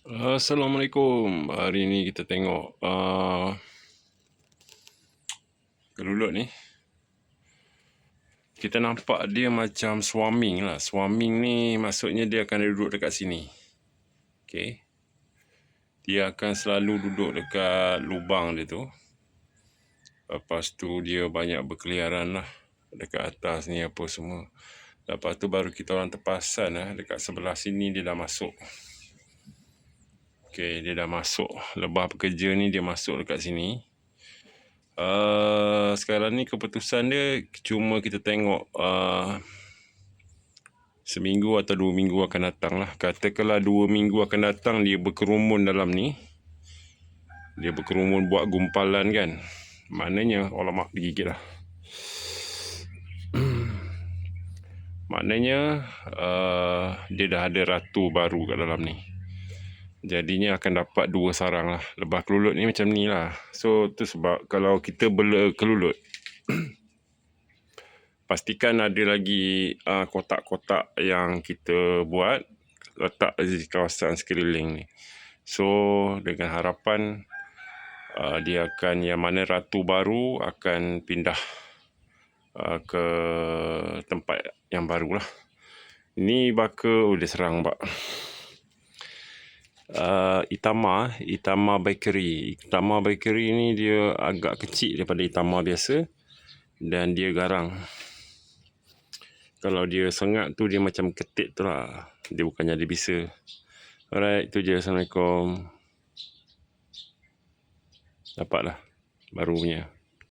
Assalamualaikum. Hari ni kita tengok kelulut ni. Kita nampak dia macam swarming lah. Swarming ni maksudnya dia akan duduk dekat sini. Okay. Dia akan selalu duduk dekat lubang dia tu. Lepas tu dia banyak berkeliaran lah dekat atas ni apa semua. Lepas tu baru kita orang terpasan lah. Dekat sebelah sini dia dah masuk. Okay, dia dah masuk. Lebah pekerja ni dia masuk dekat sini. Sekarang ni keputusan dia cuma kita tengok seminggu atau 2 minggu akan datang lah. Katakanlah 2 minggu akan datang dia berkerumun dalam ni. Dia berkerumun buat gumpalan kan. Maknanya, alamak digigit lah. Maknanya dia dah ada ratu baru kat dalam ni. Jadinya akan dapat 2 sarang lah. Lebah kelulut ni macam ni lah. So tu sebab kalau kita bela kelulut, pastikan ada lagi kotak-kotak yang kita buat, letak di kawasan sekeliling ni. So dengan harapan dia akan, yang mana ratu baru akan pindah ke tempat yang baru lah. Ni baka dia serang pak. Itama Bakery. Itama Bakery ni dia agak kecil daripada Itama biasa dan dia garang. Kalau dia sengat tu dia macam ketit tu lah. Dia bukannya dia bisa. Alright, tu je. Assalamualaikum. Dapat lah baru punya.